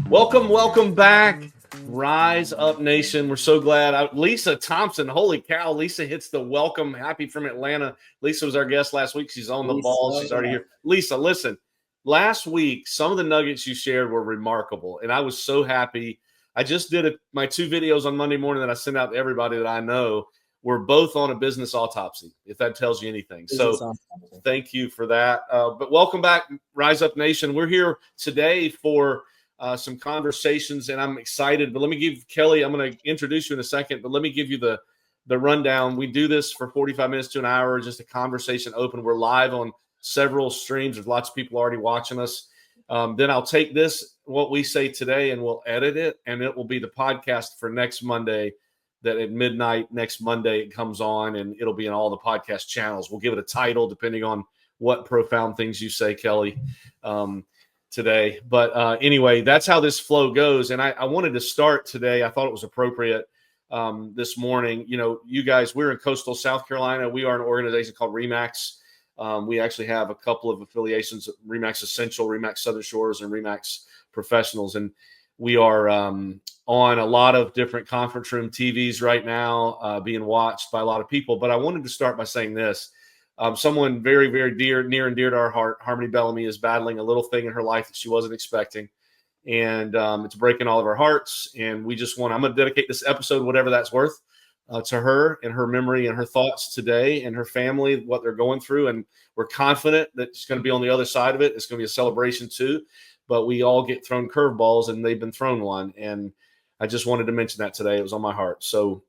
Welcome back. Rise Up Nation. We're so glad. Lisa Thompson, holy cow. Lisa hits the welcome. Happy from Atlanta. Lisa was our guest last week. She's on the ball. She's already here. Lisa, listen, last week, some of the nuggets you shared were remarkable, and I was so happy. I just did my 2 videos on Monday morning that I sent out to everybody that I know. We're both on a business autopsy, if that tells you anything. Thank you for that. But welcome back, Rise Up Nation. We're here today for some conversations, and I'm excited. But let me give Kelly, I'm going to introduce you in a second, but let me give you the rundown. We do this for 45 minutes to an hour, just a conversation open. We're live on several streams. There's lots of people already watching us. Then I'll take what we say today, and we'll edit it, and it will be the podcast for next Monday. That at midnight next Monday it comes on, and it'll be in all the podcast channels. We'll give it a title depending on what profound things you say, Kelly, today. But anyway, that's how this flow goes. And I wanted to start today. I thought it was appropriate this morning. You know, you guys, we're in coastal South Carolina. We are an organization called RE/MAX. We actually have a couple of affiliations: RE/MAX Essential, RE/MAX Southern Shores, and RE/MAX Professionals. And we are on a lot of different conference room TVs right now, being watched by a lot of people. But I wanted to start by saying this. Someone very, very near and dear to our heart, Harmony Bellamy, is battling a little thing in her life that she wasn't expecting. And it's breaking all of our hearts. And I'm going to dedicate this episode, whatever that's worth, to her and her memory and her thoughts today and her family, what they're going through. And we're confident that she's going to be on the other side of it. It's going to be a celebration too. But we all get thrown curveballs, and they've been thrown one. And I just wanted to mention that today. It was on my heart. So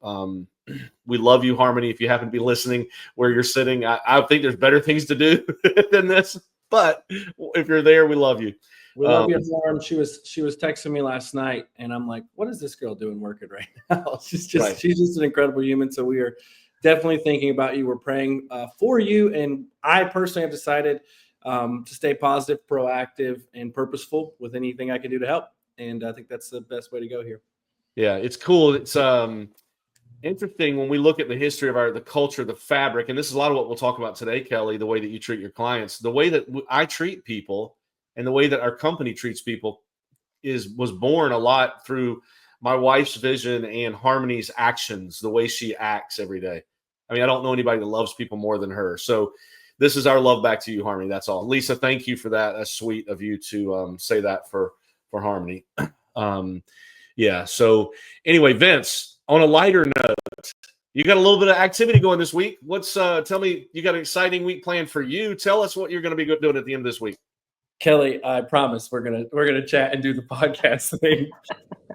we love you, Harmony. If you happen to be listening where you're sitting, I think there's better things to do than this. But if you're there, we love you. We love you, Harm. She was texting me last night, and I'm like, what is this girl doing working right now? She's just an incredible human. So we are definitely thinking about you. We're praying for you. And I personally have decided to stay positive, proactive, and purposeful with anything I can do to help. And I think that's the best way to go here. Yeah, it's cool. It's interesting when we look at the history of the culture, the fabric, and this is a lot of what we'll talk about today, Kelly, the way that you treat your clients, the way that I treat people, and the way that our company treats people was born a lot through my wife's vision and Harmony's actions, the way she acts every day. I mean, I don't know anybody that loves people more than her. So this is our love back to you, Harmony. That's all. Lisa, thank you for that. That's sweet of you to say that for Harmony. Yeah. So anyway, Vince, on a lighter note, you got a little bit of activity going this week. Tell me, you got an exciting week planned for you. Tell us what you're going to be doing at the end of this week. Kelly, I promise we're gonna chat and do the podcast thing.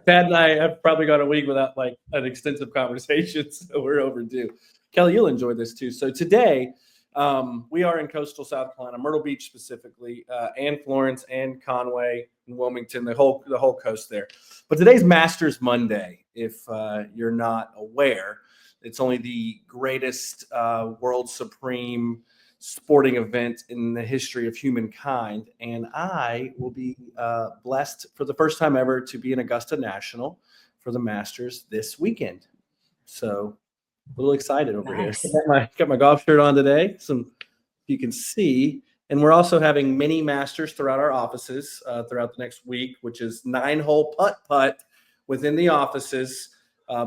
Pat and I have probably gone a week without like an extensive conversation, so we're overdue. Kelly, you'll enjoy this too. So today, we are in coastal South Carolina, Myrtle Beach specifically, and Florence and Conway and Wilmington, the whole coast there. But today's Masters Monday. If you're not aware, it's only the greatest world supreme sporting event in the history of humankind. And I will be blessed for the first time ever to be in Augusta National for the Masters this weekend. So a little excited over here. Got my golf shirt on today. You can see. And we're also having mini Masters throughout our offices throughout the next week, which is 9-hole putt within the offices.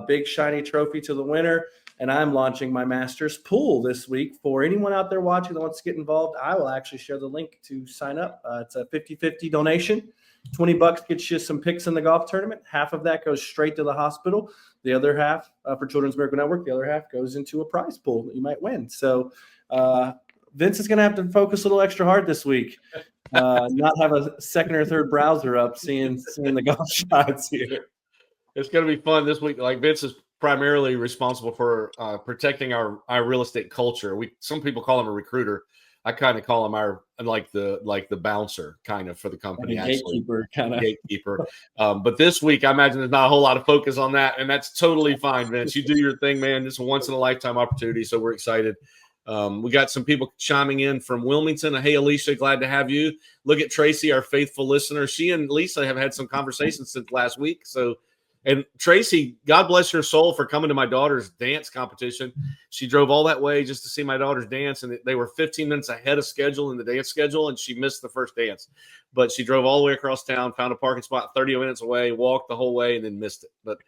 Big shiny trophy to the winner. And I'm launching my Masters pool this week. For anyone out there watching that wants to get involved, I will actually share the link to sign up. It's a 50-50 donation. $20 gets you some picks in the golf tournament. Half of that goes straight to the hospital. The other half for Children's Miracle Network, the other half goes into a prize pool that you might win. So Vince is going to have to focus a little extra hard this week. Not have a second or third browser up seeing the golf shots here. It's going to be fun this week. Like Vince is primarily responsible for protecting our real estate culture. Some people call him a recruiter. I kind of call him the bouncer kind of for the company. Gatekeeper. But this week, I imagine there's not a whole lot of focus on that, and that's totally fine, Vince. You do your thing, man. It's a once in a lifetime opportunity, so we're excited. We got some people chiming in from Wilmington. Hey, Alicia, glad to have you. Look at Tracy, our faithful listener. She and Lisa have had some conversations since last week, so And Tracy, God bless her soul for coming to my daughter's dance competition. She drove all that way just to see my daughter's dance, and they were 15 minutes ahead of schedule in the dance schedule, and she missed the first dance. But she drove all the way across town, found a parking spot 30 minutes away, walked the whole way, and then missed it. But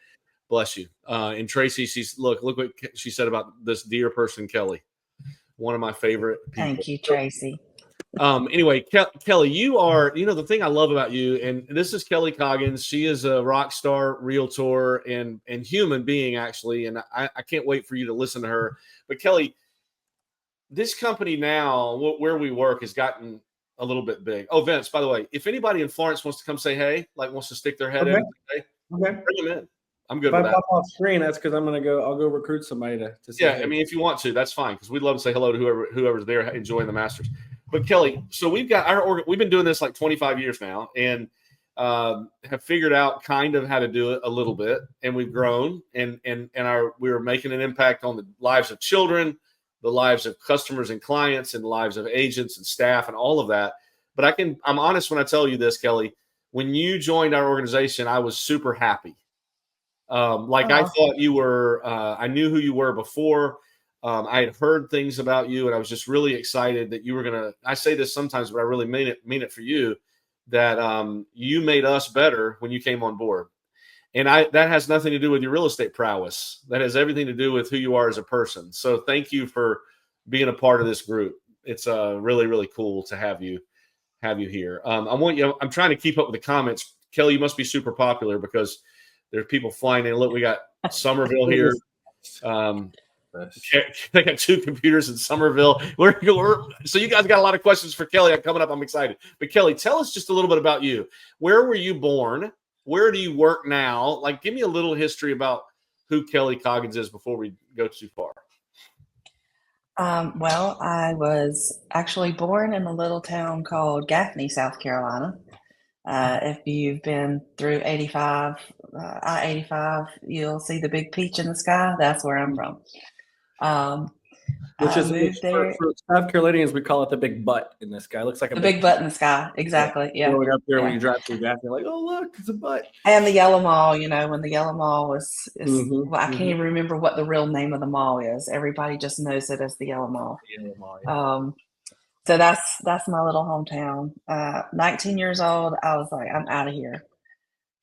bless you. And Tracy, look what she said about this dear person, Kelly. One of my favorite people. Thank you, Tracy. Anyway, Kelly, you are, the thing I love about you, and this is Kellie Coggins. She is a rock star realtor and human being, actually. And I can't wait for you to listen to her. But Kelly, this company now, where we work, has gotten a little bit big. Oh, Vince, by the way, if anybody in Florence wants to come say hey, like wants to stick their head in, say, bring them in. I'm good with that. If I pop off screen, that's because I'll go recruit somebody to say hey. I mean, if you want to, that's fine, because we'd love to say hello to whoever's there enjoying the Masters. But Kelly, so we've been doing this like 25 years now, and have figured out kind of how to do it a little bit, and we've grown, and we're making an impact on the lives of children, the lives of customers and clients, and the lives of agents and staff and all of that. But I'm honest when I tell you this, Kelly, when you joined our organization, I was super happy. I thought you were, I knew who you were before. I had heard things about you, and I was just really excited that you were going to, I say this sometimes, but I really mean it for you, that you made us better when you came on board. And that has nothing to do with your real estate prowess. That has everything to do with who you are as a person. So thank you for being a part of this group. It's really, really cool to have you here. I'm trying to keep up with the comments. Kelly, you must be super popular because there's people flying in. Look, we got Somerville here. They got 2 computers in Somerville. So you guys got a lot of questions for Kelly coming up. I'm excited. But Kelly, tell us just a little bit about you. Where were you born? Where do you work now? Like, give me a little history about who Kellie Coggins is before we go too far. Well, I was actually born in a little town called Gaffney, South Carolina. If you've been through I-85, you'll see the big peach in the sky. That's where I'm from. Which is for South Carolinians, we call it the big butt in the sky. It looks like a big butt in the sky. Exactly. Yeah. Going up there when you drive through Gaffney, like, oh look, it's a butt. And the yellow mall, when the yellow mall I can't even remember what the real name of the mall is. Everybody just knows it as the yellow mall. So that's my little hometown. 19 years old, I was like, I'm out of here.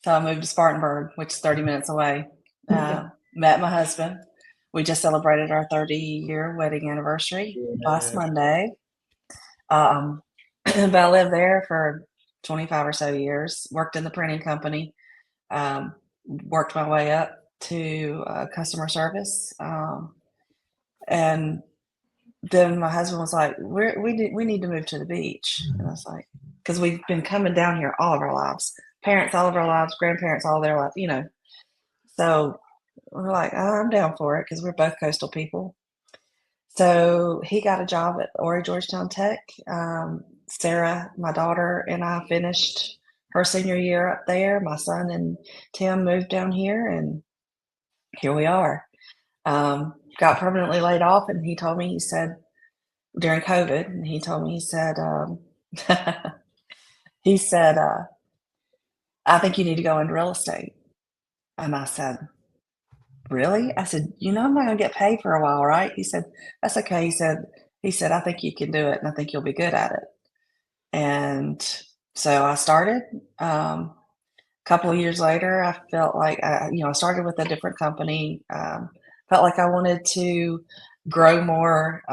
So I moved to Spartanburg, which is 30 minutes away. Met my husband. We just celebrated our 30-year wedding anniversary last Monday. But I lived there for 25 or so years, worked in the printing company, worked my way up to customer service. And then my husband was like, we need to move to the beach. And I was like, because we've been coming down here all of our lives, parents all of our lives, grandparents all their lives, So we're like, I'm down for it because we're both coastal people. So he got a job at Horry Georgetown Tech. Sarah, my daughter, and I finished her senior year up there. My son and Tim moved down here, and here we are. Got permanently laid off, and he told me, he said, during COVID, and he told me, he said, I think you need to go into real estate. And I said, really? I said, I'm not going to get paid for a while, right? He said, that's okay. He said, I think you can do it, and I think you'll be good at it. And so I started. A couple of years later, I felt like, I started with a different company. Felt like I wanted to grow more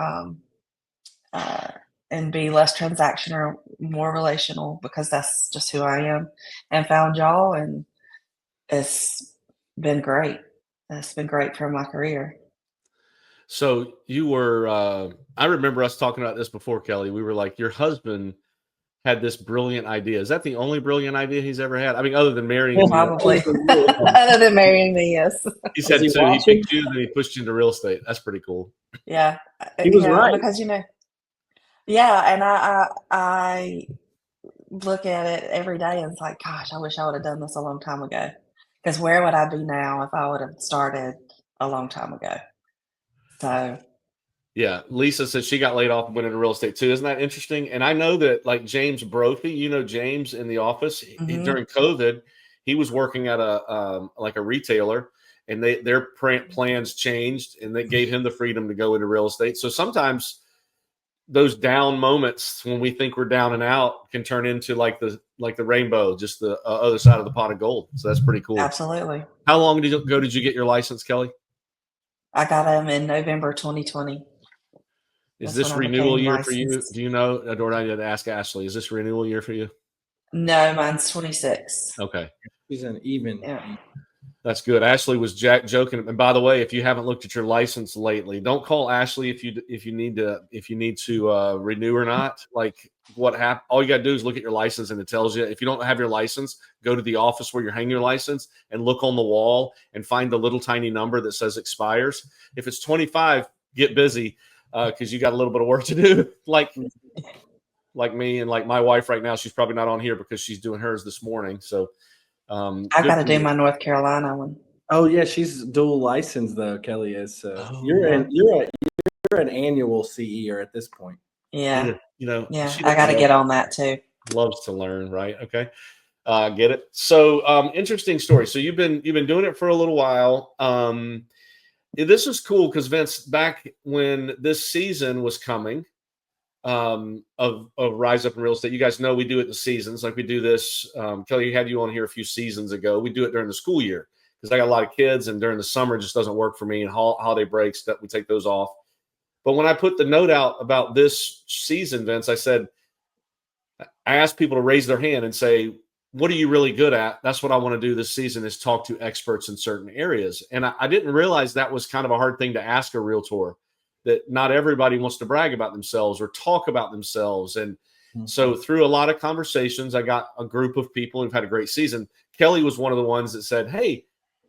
and be less transactional, more relational, because that's just who I am, and found y'all, and it's been great. It's been great for my career. So you were, I remember us talking about this before, Kelly. We were like, your husband had this brilliant idea. Is that the only brilliant idea he's ever had? I mean, other than marrying probably. Other than marrying me, yes. He said so. He picked you, and he pushed you into real estate. That's pretty cool. Yeah, he was right, because yeah, and I look at it every day, and it's like, gosh, I wish I would have done this a long time ago. Because where would I be now if I would have started a long time ago? So. Yeah, Lisa said she got laid off and went into real estate too. Isn't that interesting? And I know that, like, James Brophy, James in the office, during COVID, He was working at a like a retailer, and their plans changed, and they gave him the freedom to go into real estate. So sometimes those down moments when we think we're down and out can turn into like the rainbow, just the other side of the pot of gold. So that's pretty cool. Absolutely. How long ago did you get your license, Kelly? I got them in November 2020. Is this renewal year for you? Do you know? Or I need to ask Ashley. Is this renewal year for you? No, mine's 26. Okay. She's an even. Yeah. That's good. Ashley was joking. And by the way, if you haven't looked at your license lately, don't call Ashley if you need to renew or not. Like what happened? All you got to do is look at your license, and it tells you. If you don't have your license, go to the office where you're hanging your license and look on the wall and find the little tiny number that says expires. If it's 25, get busy because you got a little bit of work to do. Like me and like my wife right now, she's probably not on here because she's doing hers this morning. So. I got to do my North Carolina one. Oh yeah, she's dual licensed though. Kelly is. So you're an annual CEer at this point. Yeah, Yeah, I got to get on that too. Loves to learn, right? Okay, get it. So interesting story. So you've been doing it for a little while. This is cool because Vince, back when this season was coming. Of Rise Up in Real Estate. You guys know we do it in seasons. Like we do this. Kelly had you on here a few seasons ago. We do it during the school year because I got a lot of kids, and during the summer it just doesn't work for me. And holiday breaks, that we take those off. But when I put the note out about this season, Vince, I asked people to raise their hand and say, what are you really good at? That's what I want to do this season, is talk to experts in certain areas. And I didn't realize that was kind of a hard thing to ask a realtor. That not everybody wants to brag about themselves or talk about themselves. And so through a lot of conversations, I got a group of people who've had a great season. Kelly was one of the ones that said, hey,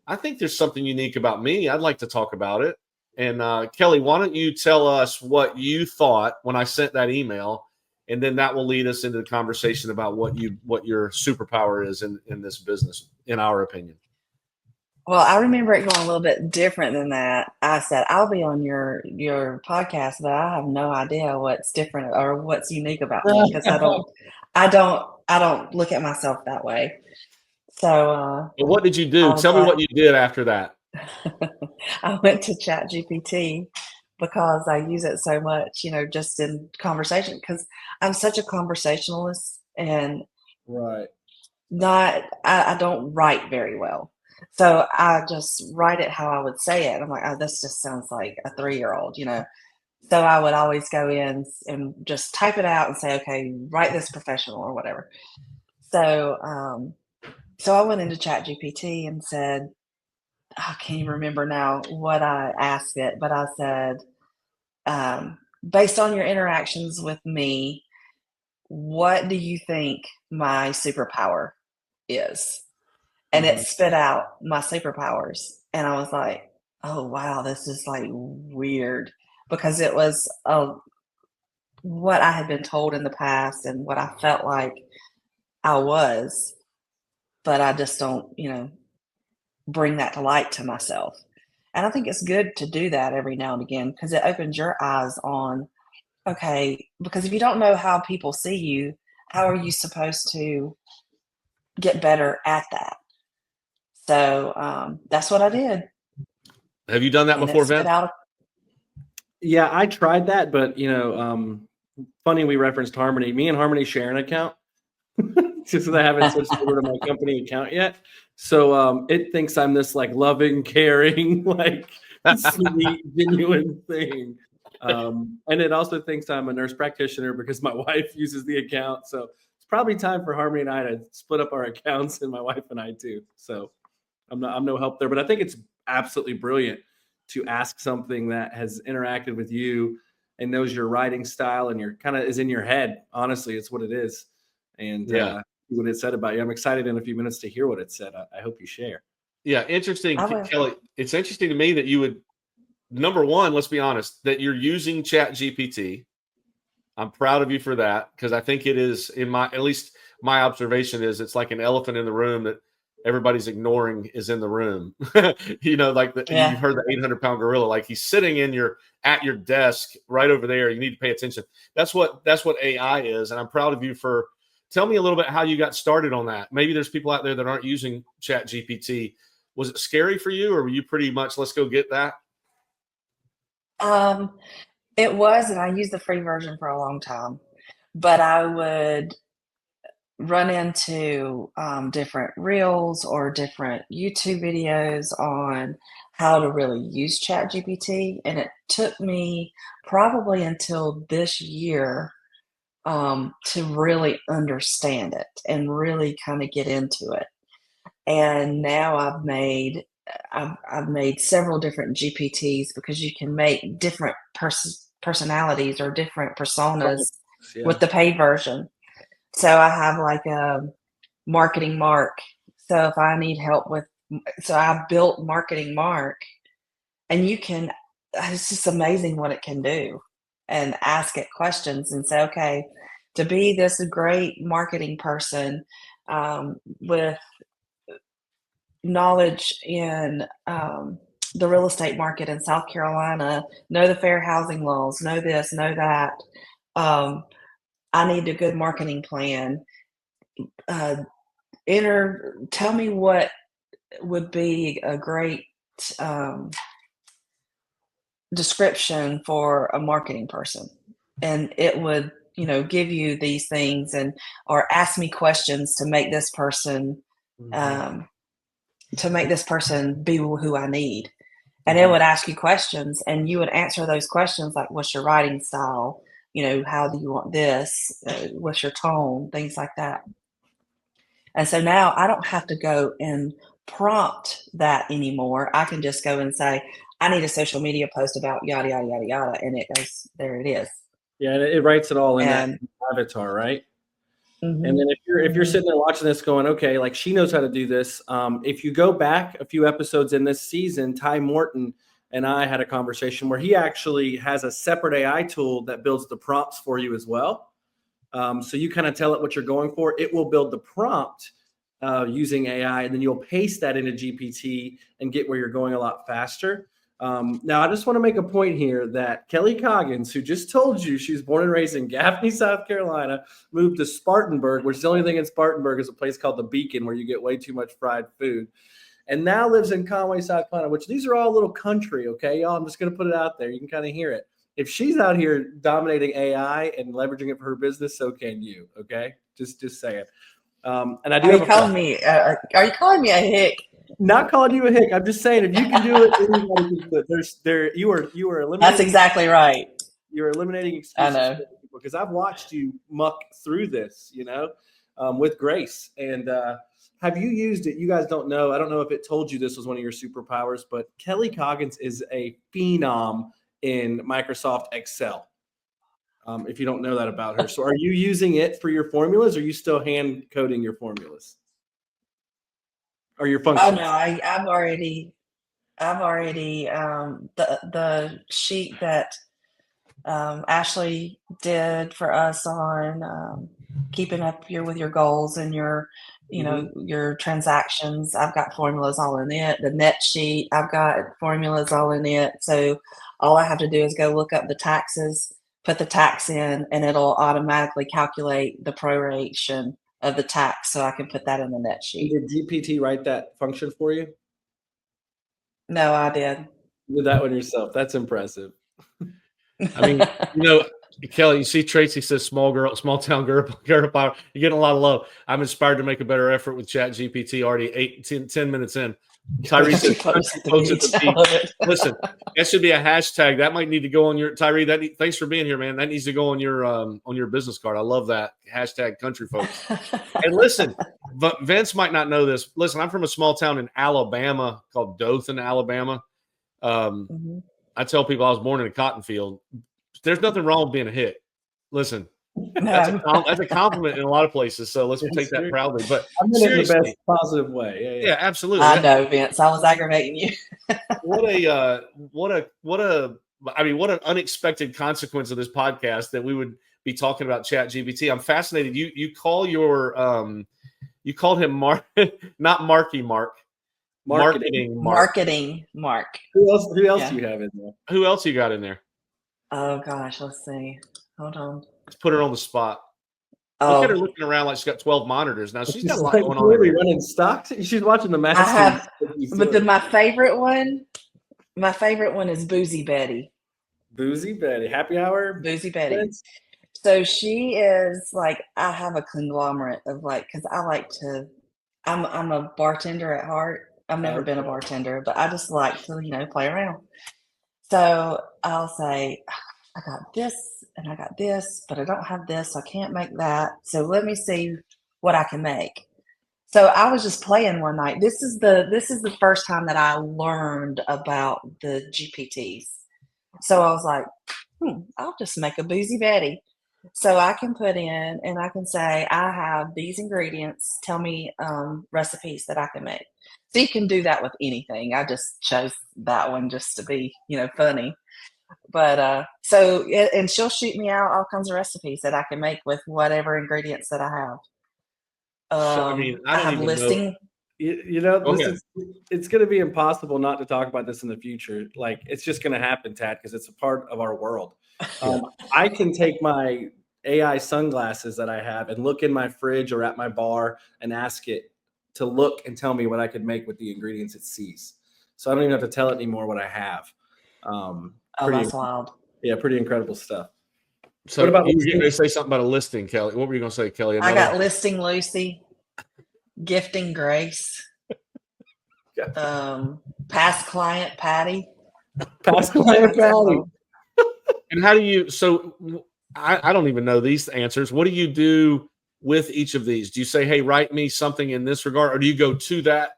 I think there's something unique about me. I'd like to talk about it. And Kelly, why don't you tell us what you thought when I sent that email? And then that will lead us into the conversation about what your superpower is in this business, in our opinion. Well, I remember it going a little bit different than that. I said, I'll be on your podcast, but I have no idea what's different or what's unique about me because I don't look at myself that way. So but what did you do? Tell me what you did after that. I went to ChatGPT because I use it so much, just in conversation, because I'm such a conversationalist and I don't write very well. So I just write it how I would say it. I'm like, oh, this just sounds like a 3-year-old, So I would always go in and just type it out and say, okay, write this professional or whatever. So I went into ChatGPT and said, I can't even remember now what I asked it, but I said, based on your interactions with me, what do you think my superpower is? And it spit out my superpowers. And I was like, oh, wow, this is like weird because it was what I had been told in the past and what I felt like I was. But I just don't, bring that to light to myself. And I think it's good to do that every now and again because it opens your eyes on, okay, because if you don't know how people see you, how are you supposed to get better at that? So that's what I did. Have you done that before, Vince? Yeah, I tried that, but funny we referenced Harmony. Me and Harmony share an account, just because I haven't switched over to my company account yet. So it thinks I'm this like loving, caring, like sweet, genuine thing, and it also thinks I'm a nurse practitioner because my wife uses the account. So it's probably time for Harmony and I to split up our accounts, and my wife and I too. So. I'm no help there, but I think it's absolutely brilliant to ask something that has interacted with you and knows your writing style and your kind of is in your head. Honestly, it's what it is. And what it said about you. I'm excited in a few minutes to hear what it said. I hope you share. Yeah. Interesting. Kelly, it's interesting to me that you would, number one, let's be honest, that you're using ChatGPT. I'm proud of you for that. Cause I think it is at least my observation is it's like an elephant in the room that everybody's ignoring is in the room. You've heard the 800-pound gorilla, like he's sitting at your desk right over there. You need to pay attention. That's what AI is. And I'm proud of you for tell me a little bit how you got started on that. Maybe there's people out there that aren't using ChatGPT. Was it scary for you, or were you pretty much, let's go get that? It was, and I used the free version for a long time, but I would run into different reels or different YouTube videos on how to really use ChatGPT, and it took me probably until this year to really understand it and really kind of get into it. And now I've made several different GPTs because you can make different personalities or different personas with the paid version. So I have like a marketing Mark. So if I need help with, so I built marketing Mark, and it's just amazing what it can do, and ask it questions and say, okay, to be this great marketing person with knowledge in the real estate market in South Carolina, know the fair housing laws, know this, know that. I need a good marketing plan. Tell me what would be a great description for a marketing person, and it would give you these things, or ask me questions to make this person be who I need. And it would ask you questions, and you would answer those questions like, what's your writing style? How do you want this? What's your tone? Things like that. And so now I don't have to go and prompt that anymore. I can just go and say, I need a social media post about yada, yada, yada, yada. And it goes, there it is. Yeah, it writes it all in that avatar, right? Mm-hmm. And then if you're sitting there watching this going, okay, like she knows how to do this. If you go back a few episodes in this season, Ty Morton and I had a conversation where he actually has a separate AI tool that builds the prompts for you as well. So you kind of tell it what you're going for. It will build the prompt using AI, and then you'll paste that into GPT and get where you're going a lot faster. Now, I just want to make a point here that Kellie Coggins, who just told you she's born and raised in Gaffney, South Carolina, moved to Spartanburg, which is the only thing in Spartanburg is a place called the Beacon where you get way too much fried food, and now lives in Conway, South Carolina, which these are all a little country, okay, y'all? I'm just going to put it out there. You can kind of hear it. If she's out here dominating AI and leveraging it for her business, so can you, okay? Just saying. And I do. Are you calling me a hick? Not calling you a hick. I'm just saying, if you can do it, anybody can do it. You are eliminating. That's exactly right. You're eliminating excuses. I know, because I've watched you muck through this, with grace. And have you used it? You guys don't know. I don't know if it told you this was one of your superpowers, but Kellie Coggins is a phenom in Microsoft Excel. If you don't know that about her. So are you using it for your formulas, or are you still hand coding your formulas? Or your functions? Oh no, I've already the sheet that Ashley did for us on keeping up with your goals and your your transactions. I've got formulas all in it. The net sheet, I've got formulas all in it. So all I have to do is go look up the taxes, put the tax in, and it'll automatically calculate the proration of the tax, so I can put that in the net sheet. Did GPT write that function for you? No, I did. You did that one yourself. That's impressive. I mean, Kellie, you see Tracy says small town girl power. You're getting a lot of love. I'm inspired to make a better effort with ChatGPT already 10 minutes in. Tyree says, listen, that should be a hashtag. That might need to go on your Tyree. Thanks for being here, man. That needs to go on your business card. I love that hashtag country folks. And listen, Vince might not know this. Listen, I'm from a small town in Alabama called Dothan, Alabama. I tell people I was born in a cotton field. There's nothing wrong with being a hick. Listen, that's a compliment in a lot of places. So let's take that proudly. But I'm in the best positive way. Yeah, absolutely. I know, Vince. I was aggravating you. What an unexpected consequence of this podcast that we would be talking about ChatGPT. I'm fascinated. You called him Mark, not Marky Mark. Marketing Mark. Who else do you have in there? Who else you got in there? Oh gosh, let's see. Hold on. Let's put her on the spot. Look at her looking around like she's got 12 monitors. Now she's got a lot going on. Really running stocks. She's watching the Masters. But my favorite one is Boozy Betty. Boozy Betty, happy hour. Boozy Betty. So she is like, I have a conglomerate of like, because I like to. I'm a bartender at heart. I've never been a bartender, but I just like to, play around. So I'll say, I got this and I got this, but I don't have this, so I can't make that. So let me see what I can make. So I was just playing one night. This is the first time that I learned about the GPTs. So I was like, I'll just make a Boozy Betty. So I can put in and I can say, I have these ingredients. Tell me recipes that I can make. So you can do that with anything. I just chose that one just to be, funny. But and she'll shoot me out all kinds of recipes that I can make with whatever ingredients that I have. I have listing. It's going to be impossible not to talk about this in the future. Like, it's just going to happen, Tad, because it's a part of our world. I can take my AI sunglasses that I have and look in my fridge or at my bar and ask it to look and tell me what I could make with the ingredients it sees. So I don't even have to tell it anymore what I have. That's wild. Yeah, pretty incredible stuff. So what about you were going to say something about a listing, Kelly? What were you going to say, Kelly? I got listing Lucy, gifting Grace, past client Patty. And how do you? So I don't even know these answers. What do you do with each of these? Do you say, "Hey, write me something in this regard," or do you go to that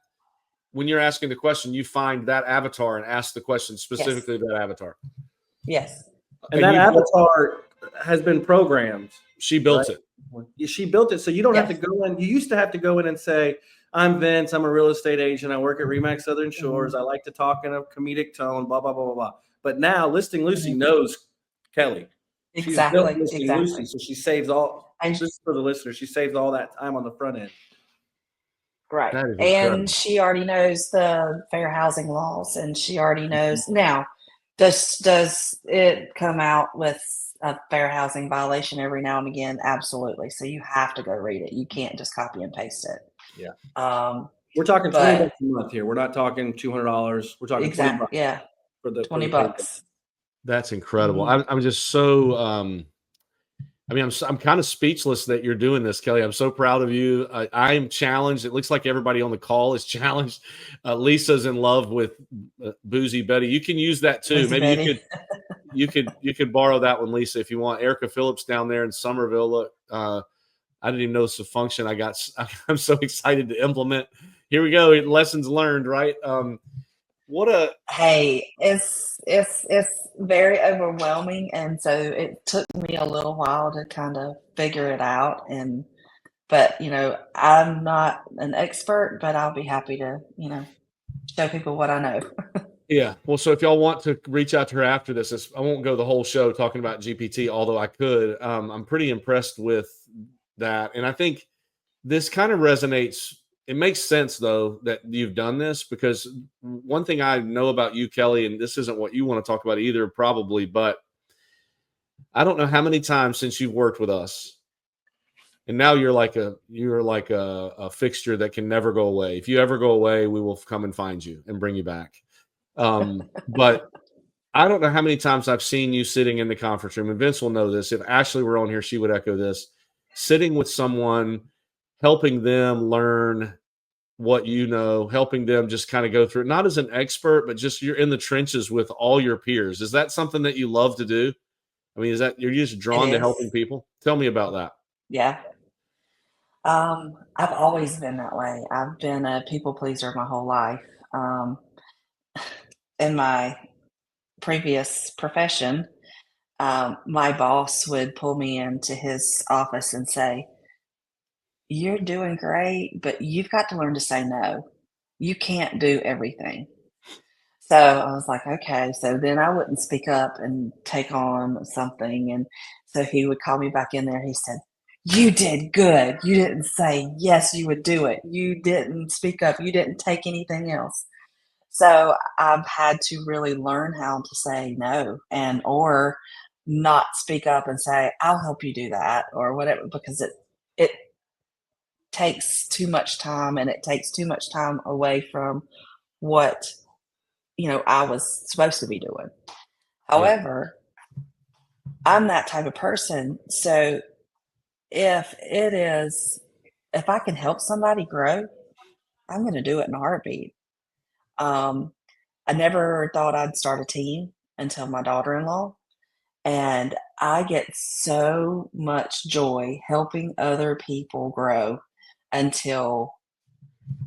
when you're asking the question? You find that avatar and ask the question specifically to that avatar. Yes. And that avatar has been programmed. She built it. She built it. So you don't have to go in. You used to have to go in and say, I'm Vince. I'm a real estate agent. I work at Remax Southern Shores. I like to talk in a comedic tone, blah, blah, blah, blah, blah. But now Listing Lucy knows Kelly. Exactly. She's Listing Lucy. So she saves all, just for the listener, she saves all that time on the front end. Right. And she already knows the fair housing laws, and she already knows. Now, does it come out with a fair housing violation every now and again? Absolutely. So you have to go read it. You can't just copy and paste it. Yeah. We're talking $20 a month here. We're not talking $200. We're talking $20. Yeah. For the $20. That's incredible. I'm just so I'm kind of speechless that you're doing this, Kelly. I'm so proud of you. I'm challenged. It looks like everybody on the call is challenged. Lisa's in love with Boozy Betty. You can use that too. Boozy Maybe Betty. you could borrow that one, Lisa, if you want. Erica Phillips down there in Somerville. Look, I didn't even know this was a function. I'm so excited to implement. Here we go. Lessons learned, right? It's very overwhelming, and so it took me a little while to kind of figure it out. But I'm not an expert, but I'll be happy to show people what I know. Yeah. Well, so if y'all want to reach out to her after this, I won't go the whole show talking about GPT, although I could. I'm pretty impressed with that, and I think this kind of resonates. It makes sense, though, that you've done this, because one thing I know about you, Kelly, and this isn't what you want to talk about either, probably, but I don't know how many times since you've worked with us, and now you're like a fixture that can never go away. If you ever go away, we will come and find you and bring you back. But I don't know how many times I've seen you sitting in the conference room, and Vince will know this. If Ashley were on here, she would echo this. Sitting with someone, helping them learn what you know, helping them just kind of go through it, not as an expert, but just you're in the trenches with all your peers. Is that something that you love to do? I mean, is that you're just drawn to helping people? Tell me about that. Yeah. I've always been that way. I've been a people pleaser my whole life. In my previous profession, my boss would pull me into his office and say, "You're doing great, but you've got to learn to say no. You can't do everything." So I was like, okay. So then I wouldn't speak up and take on something. And so he would call me back in there. He said, "You did good. You didn't say yes, you would do it. You didn't speak up. You didn't take anything else." So I've had to really learn how to say no, or not speak up and say, "I'll help you do that," or whatever, because it takes too much time, and it takes too much time away from what, I was supposed to be doing. However, I'm that type of person. So if I can help somebody grow, I'm going to do it in a heartbeat. I never thought I'd start a team until my daughter-in-law, and I get so much joy helping other people grow until,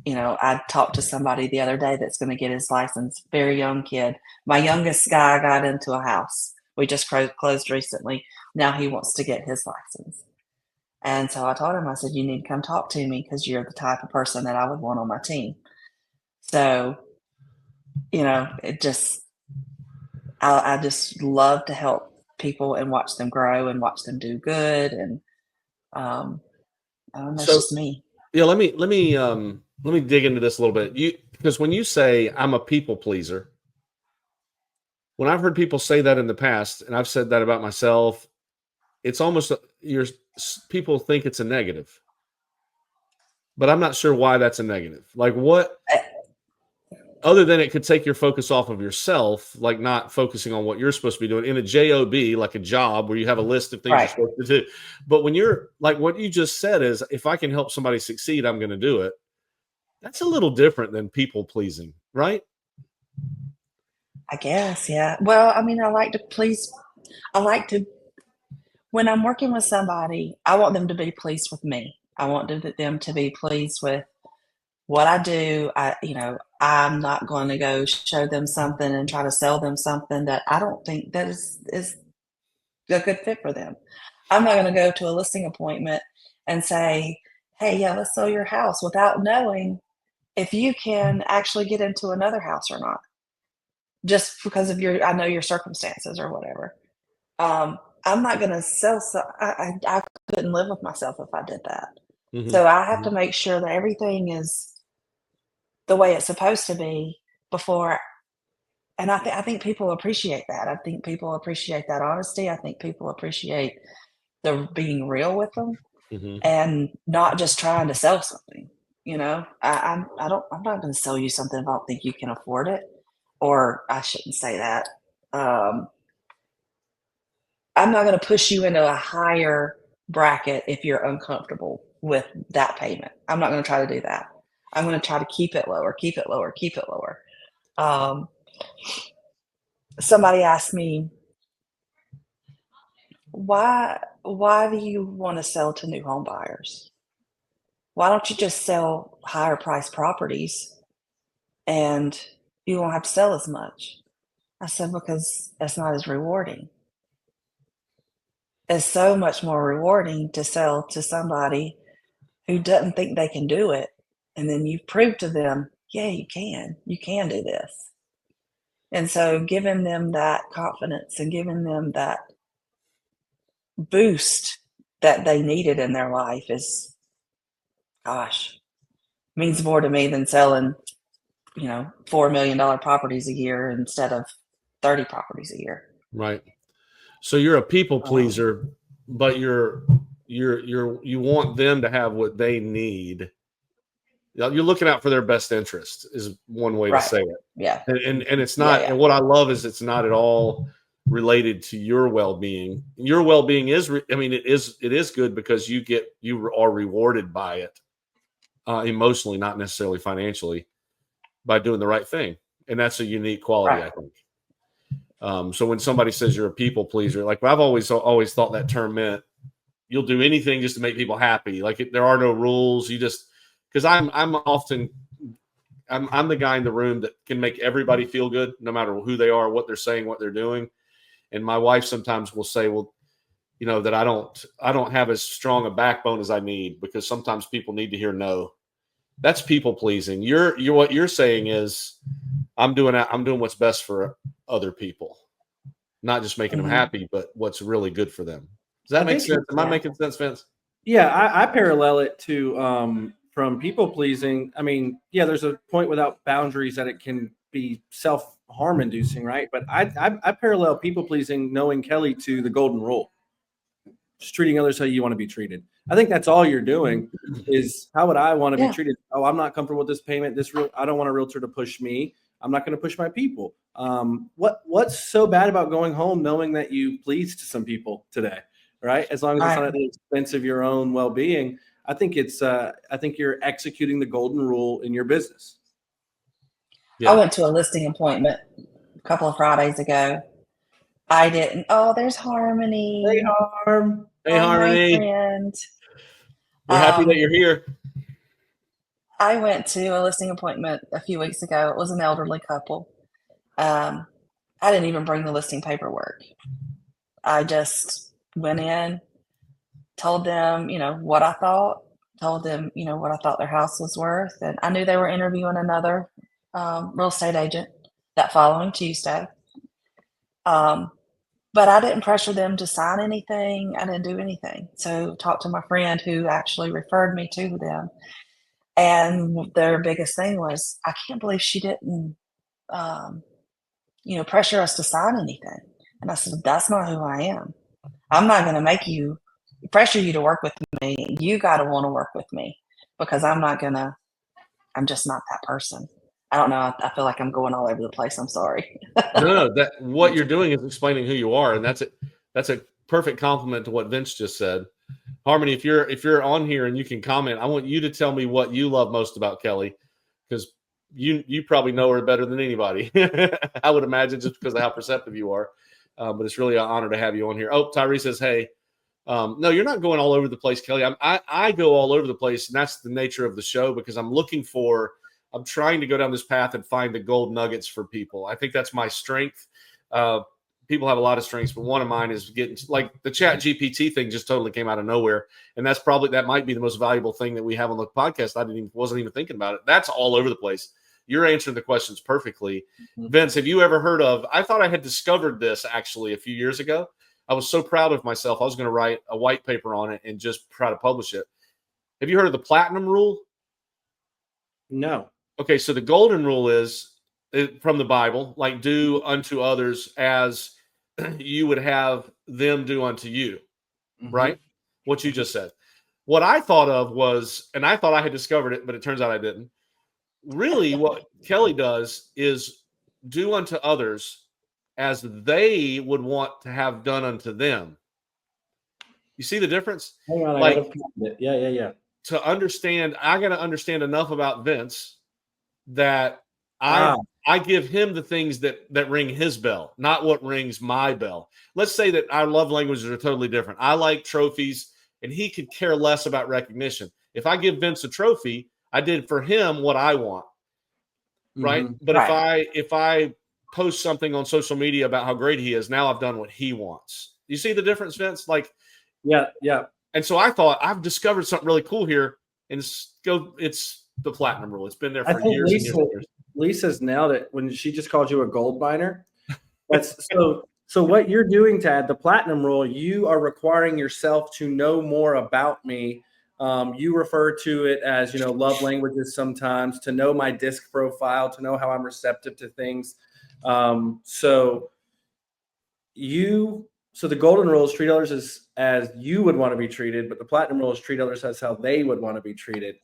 I talked to somebody the other day that's going to get his license, very young kid. My youngest guy got into a house. We just closed recently. Now he wants to get his license. And so I told him, I said, you need to come talk to me because you're the type of person that I would want on my team. So, it just, I just love to help people and watch them grow and watch them do good. And I don't know, it's just me. Yeah, let me dig into this a little bit. Because when you say I'm a people pleaser, when I've heard people say that in the past, and I've said that about myself, it's almost people think it's a negative. But I'm not sure why that's a negative. Like what? Other than it could take your focus off of yourself, like not focusing on what you're supposed to be doing in a job, like a job where you have a list of things you're supposed to do. But when you're like what you just said is, if I can help somebody succeed, I'm going to do it. That's a little different than people pleasing, right? I guess, yeah. Well, I mean, I like to please. When I'm working with somebody, I want them to be pleased with me. I want them to be pleased with what I do. I'm not going to go show them something and try to sell them something that I don't think that is a good fit for them. I'm not going to go to a listing appointment and say, hey, yeah, let's sell your house without knowing if you can actually get into another house or not, just because of I know your circumstances or whatever. I'm not going to sell. I couldn't live with myself if I did that. Mm-hmm. So I have to make sure that everything is the way it's supposed to be before. And I think people appreciate that. I think people appreciate that honesty. I think people appreciate the being real with them, and not just trying to sell something. I'm not going to sell you something if I don't think you can afford it, or I shouldn't say that. I'm not going to push you into a higher bracket if you're uncomfortable with that payment. I'm not going to try to do that. I'm going to try to keep it lower, keep it lower, keep it lower. Somebody asked me, why do you want to sell to new home buyers? Why don't you just sell higher priced properties and you won't have to sell as much? I said, because that's not as rewarding. It's so much more rewarding to sell to somebody who doesn't think they can do it. And then you prove to them, yeah, you can do this. And so giving them that confidence and giving them that boost that they needed in their life means more to me than selling, $4 million properties a year instead of 30 properties a year. Right. So you're a people pleaser, but you want them to have what they need. You're looking out for their best interest is one way to say it. Yeah. And it's not, and what I love is it's not at all related to your well-being. Your well-being is, it is good because you are rewarded by it emotionally, not necessarily financially, by doing the right thing. And that's a unique quality, I think. So when somebody says you're a people pleaser, like I've always thought that term meant you'll do anything just to make people happy. Like there are no rules. You just, because I'm the guy in the room that can make everybody feel good, no matter who they are, what they're saying, what they're doing. And my wife sometimes will say, well, that I don't have as strong a backbone as I need, because sometimes people need to hear no. That's people pleasing. What you're saying is I'm doing what's best for other people, not just making them happy, but what's really good for them. Does that make sense? Am I making sense, Vince? Yeah, I parallel it to from people pleasing. I mean, yeah, there's a point without boundaries that it can be self-harm inducing, right? But I parallel people pleasing, knowing Kelly, to the golden rule. just treating others how you want to be treated. I think that's all you're doing is how would I want to be treated? Oh, I'm not comfortable with this payment. I don't want a realtor to push me. I'm not going to push my people. What's so bad about going home knowing that you pleased some people today, right? As long as it's not at the expense of your own well-being. I think you're executing the golden rule in your business. Yeah. I went to a listing appointment a couple of Fridays ago. I didn't. Oh, there's Harmony. Hey, Harm. Hey, Harmony. My friend. We're happy that you're here. I went to a listing appointment a few weeks ago. It was an elderly couple. I didn't even bring the listing paperwork. I just went in, told them, what I thought, told them, what I thought their house was worth. And I knew they were interviewing another real estate agent that following Tuesday. But I didn't pressure them to sign anything. I didn't do anything. So talked to my friend who actually referred me to them. And their biggest thing was, I can't believe she didn't, pressure us to sign anything. And I said, that's not who I am. I'm not going to make you pressure you to work with me. You got to want to work with me because I'm just not that person. I don't know. I feel like I'm going all over the place. I'm sorry. No, what you're doing is explaining who you are. And that's a perfect compliment to what Vince just said. Harmony, if you're on here and you can comment, I want you to tell me what you love most about Kellie, because you probably know her better than anybody. I would imagine, just because of how perceptive you are. But it's really an honor to have you on here. Oh, Tyree says, hey, no, you're not going all over the place, Kellie. I go all over the place, and that's the nature of the show, because I'm trying to go down this path and find the gold nuggets for people. I think that's my strength. People have a lot of strengths, but one of mine is getting, like, the ChatGPT thing just totally came out of nowhere. And that might be the most valuable thing that we have on the podcast. Wasn't even thinking about it. That's all over the place. You're answering the questions perfectly. Mm-hmm. Vince, have you ever heard of, I thought I had discovered this actually a few years ago. I was so proud of myself. I was going to write a white paper on it and just try to publish it. Have you heard of the platinum rule? No. Okay, so the golden rule is from the Bible, like, do unto others as you would have them do unto you, mm-hmm. right? What you just said. What I thought of was, and I thought I had discovered it, but it turns out I didn't. Really, what Kellie does is do unto others as they would want to have done unto them. You see the difference? Hang on, yeah. To understand, I got to understand enough about Vince that I give him the things that ring his bell, not what rings my bell. Let's say that our love languages are totally different. I like trophies, and he could care less about recognition. If I give Vince a trophy, I did for him what I want, right? Mm-hmm. But right. if I post something on social media about how great he is, now I've done what he wants. You see the difference, Vince? Like, yeah. And so I thought, I've discovered something really cool here, and it's the platinum rule. It's been there for years and years. Lisa's nailed it when she just called you a gold miner. That's so what you're doing, Tad, the platinum rule, you are requiring yourself to know more about me. You refer to it as, love languages sometimes, to know my disc profile, to know how I'm receptive to things. So the golden rule is treat others as you would want to be treated, but the platinum rule is treat others as how they would want to be treated.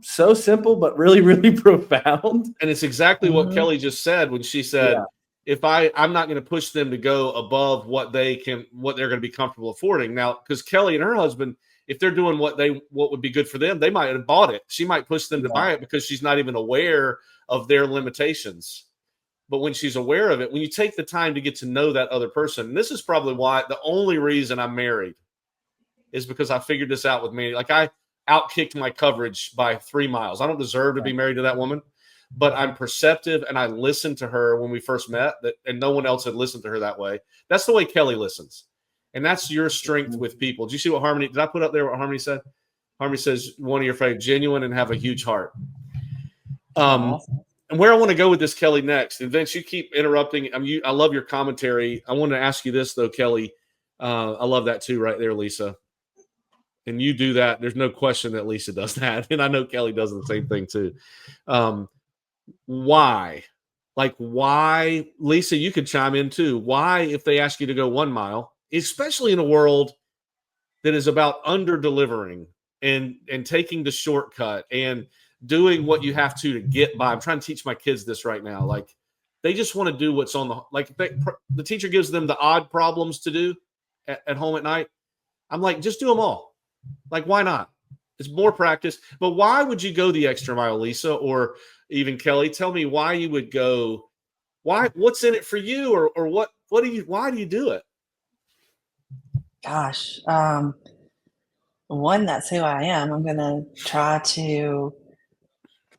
So simple, but really, really profound. And it's exactly what Kellie just said when she said, if I'm not going to push them to go above what they're going to be comfortable affording. Now, because Kellie and her husband, if they're doing what would be good for them, they might have bought it. She might push them to buy it because she's not even aware of their limitations. But when she's aware of it, when you take the time to get to know that other person, and this is probably why the only reason I'm married is because I figured this out with me. Like, I outkicked my coverage by 3 miles. I don't deserve to be married to that woman, but I'm perceptive, and I listened to her when we first met, and no one else had listened to her that way. That's the way Kellie listens. And that's your strength with people. Did you see what Harmony, did I put up there what Harmony said? Harmony says, one of your favorite, genuine and have a huge heart. And where I want to go with this, Kellie, next, and Vince, you keep interrupting. I love your commentary. I want to ask you this, though, Kellie. I love that too, right there, Lisa. And you do that. There's no question that Lisa does that. And I know Kellie does the same thing too. Why? Like, why? Lisa, you could chime in too. Why, if they ask you to go 1 mile, especially in a world that is about under delivering and taking the shortcut and doing what you have to get by. I'm trying to teach my kids this right now. Like, they just want to do what's on the teacher gives them the odd problems to do at home at night. I'm like, just do them all. Like, why not? It's more practice. But why would you go the extra mile, Lisa, or even Kelly? Tell me why you would go. What's in it for you, or why do you do it? Gosh, one, that's who I am. I'm going to try to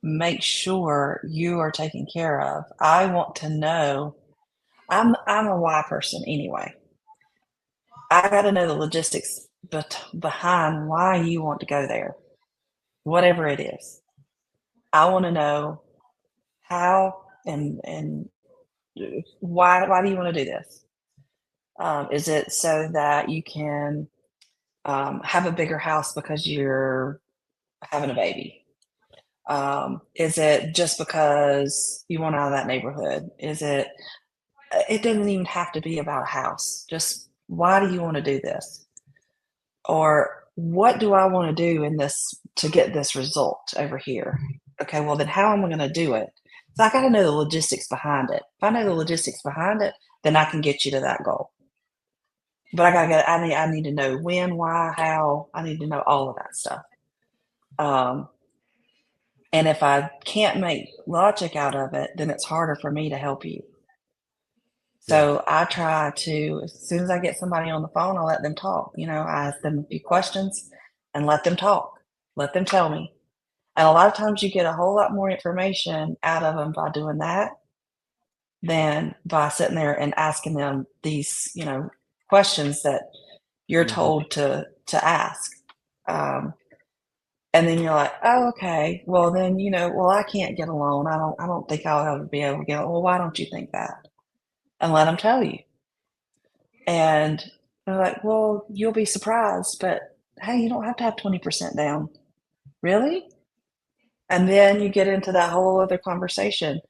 make sure you are taken care of. I want to know. I'm a why person anyway. I got to know the logistics behind why you want to go there, whatever it is. I want to know how and why do you want to do this? Is it so that you can have a bigger house because you're having a baby? Is it just because you want out of that neighborhood? It doesn't even have to be about a house. Just why do you want to do this? Or what do I want to do in this to get this result over here? Okay, well then how am I going to do it? So I got to know the logistics behind it. If I know the logistics behind it, then I can get you to that goal. But I need to know when, why, how. I need to know all of that stuff. And if I can't make logic out of it, then it's harder for me to help you. So I try to, as soon as I get somebody on the phone, I let them talk. I ask them a few questions and let them talk. Let them tell me. And a lot of times you get a whole lot more information out of them by doing that than by sitting there and asking them these, questions that you're told to ask. And then you're like, oh, okay. Well, then, I can't get a loan. I don't think I'll ever be able to get it. Well, why don't you think that? And let them tell you. And they're like, well, you'll be surprised, but hey, you don't have to have 20% down. Really? And then you get into that whole other conversation.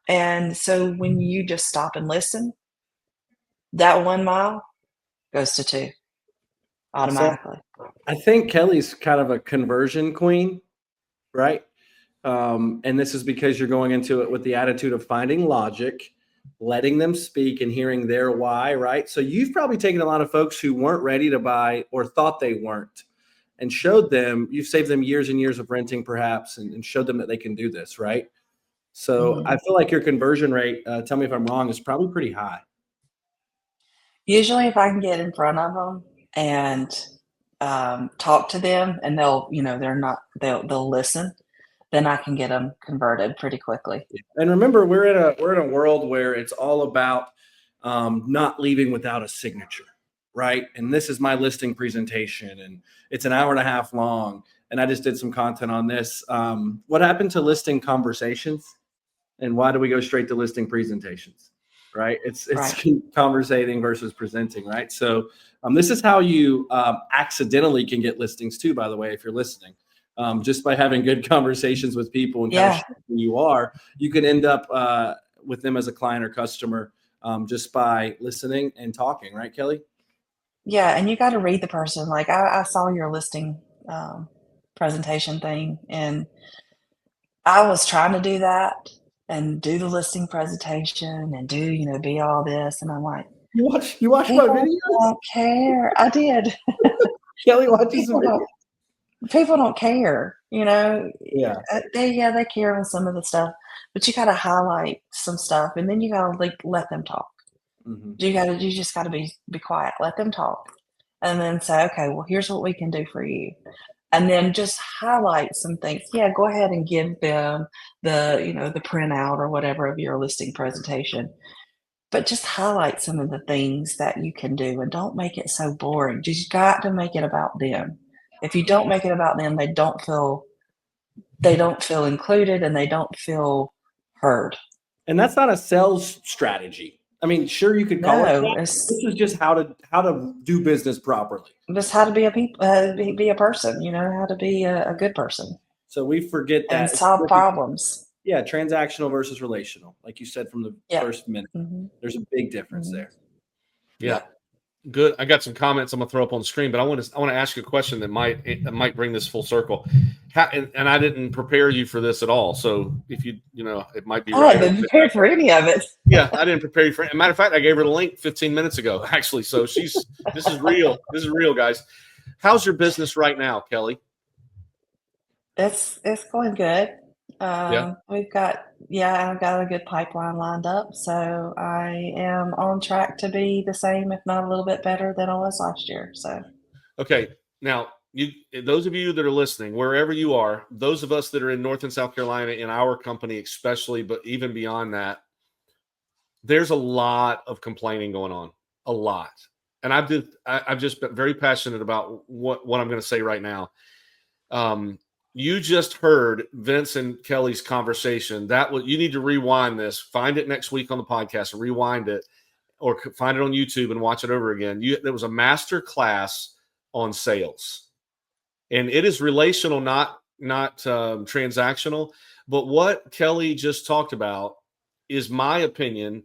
And so when you just stop and listen, that 1 mile goes to 2 automatically. So I think Kelly's kind of a conversion queen, right? And this is because you're going into it with the attitude of finding logic, letting them speak and hearing their why, right? So you've probably taken a lot of folks who weren't ready to buy or thought they weren't and showed them, you've saved them years and years of renting perhaps and showed them that they can do this, right? So I feel like your conversion rate, tell me if I'm wrong, is probably pretty high. Usually if I can get in front of them and talk to them and they'll listen, then I can get them converted pretty quickly. And remember, we're in a world where it's all about not leaving without a signature, right? And this is my listing presentation, and it's an hour and a half long. And I just did some content on this. What happened to listing conversations, and why do we go straight to listing presentations? Right? It's right. Conversating versus presenting, right? So this is how you accidentally can get listings too, by the way, if you're listening. Just by having good conversations with people and kind of showing who you are, you can end up with them as a client or customer just by listening and talking, right, Kelly? Yeah, and you got to read the person. Like I saw your listing presentation thing, and I was trying to do that and do the listing presentation and do, be all this, and I'm like, you watch my videos? Don't care. I did. Kelly watches some videos. People don't care, Yeah. They care on some of the stuff, but you got to highlight some stuff, and then you got to let them talk. Mm-hmm. You just got to be quiet, let them talk, and then say, okay, well, here's what we can do for you, and then just highlight some things. Yeah, go ahead and give them the printout or whatever of your listing presentation, but just highlight some of the things that you can do, and don't make it so boring. Just got to make it about them. If you don't make it about them, they don't feel included and they don't feel heard. And that's not a sales strategy. I mean, sure, you could call it that. This is just how to do business properly. Just how to be a person, how to be a good person. So we forget that. And solve problems. Yeah, transactional versus relational. Like you said from the first minute. Mm-hmm. There's a big difference there. Yeah. Good. I got some comments I'm gonna throw up on the screen, but I want to ask you a question that might bring this full circle. And I didn't prepare you for this at all. So if it might be right. I didn't prepare for any of it. Yeah, I didn't prepare you for it. Matter of fact, I gave her the link 15 minutes ago, actually. So this is real. This is real, guys. How's your business right now, Kelly? It's going good. Yeah. I've got a good pipeline lined up. So I am on track to be the same, if not a little bit better than I was last year. So. Okay. Now, those of you that are listening, wherever you are, those of us that are in North and South Carolina, in our company especially, but even beyond that, there's a lot of complaining going on, a lot. And I've just been very passionate about what I'm going to say right now. You just heard Vince and Kelly's conversation. You need to rewind this, find it next week on the podcast and rewind it, or find it on YouTube and watch it over again. There was a master class on sales, and it is relational, not transactional. But what Kelly just talked about is, my opinion,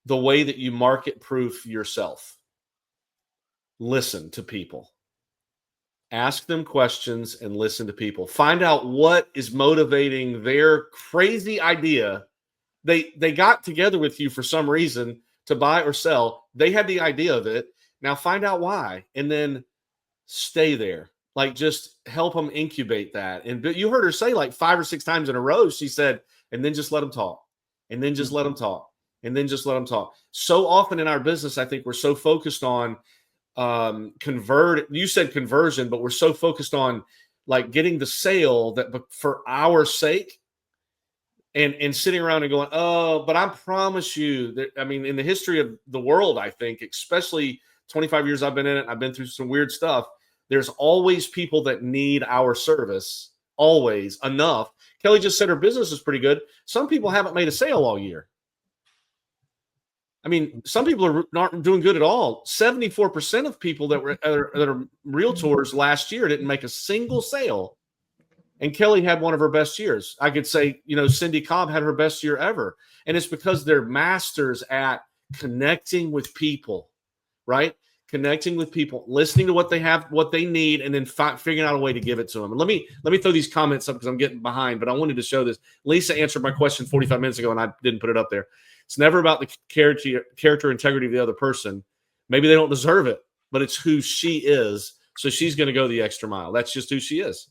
the way that you market proof yourself. Listen to people. Ask them questions and listen to people. Find out what is motivating their crazy idea. They got together with you for some reason to buy or sell. They had the idea of it. Now find out why, and then stay there. Like, just help them incubate that. And you heard her say like 5 or 6 times in a row, she said, and then just let them talk. And then just let them talk. And then just let them talk. So often in our business, I think we're so focused on you said conversion, but we're so focused on like getting the sale that for our sake, and sitting around and going, oh, but I promise you that, I mean, in the history of the world, I think, especially 25 years I've been in it, I've been through some weird stuff. There's always people that need our service, always enough. Kelly just said her business is pretty good. Some people haven't made a sale all year. I mean, some people are not doing good at all. 74% of people that are realtors last year didn't make a single sale. And Kelly had one of her best years. I could say, Cindy Cobb had her best year ever. And it's because they're masters at connecting with people, right? Connecting with people, listening to what they have, what they need, and then figuring out a way to give it to them. And let me throw these comments up because I'm getting behind, but I wanted to show this. Lisa answered my question 45 minutes ago, and I didn't put it up there. It's never about the character integrity of the other person. Maybe they don't deserve it, but it's who she is. So she's going to go the extra mile. That's just who she is.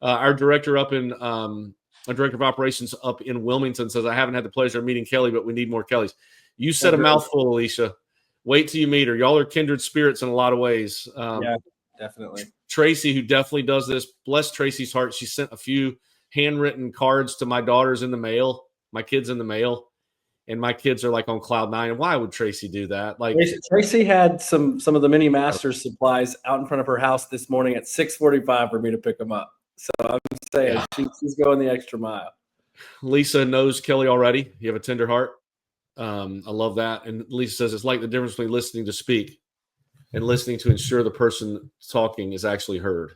Our director our director of operations up in Wilmington says, I haven't had the pleasure of meeting Kelly, but we need more Kellys. You said a mouthful, Alicia. Wait till you meet her. Y'all are kindred spirits in a lot of ways. Yeah, definitely. Tracy, who definitely does this, bless Tracy's heart. She sent a few handwritten cards to my daughters in the mail, my kids in the mail. And my kids are like on cloud 9. And why would Tracy do that? Like, Tracy had some of the mini Masters supplies out in front of her house this morning at 6:45 for me to pick them up. So I'm saying she's going the extra mile. Lisa knows Kelly already. You have a tender heart. I love that. And Lisa says it's like the difference between listening to speak and listening to ensure the person talking is actually heard.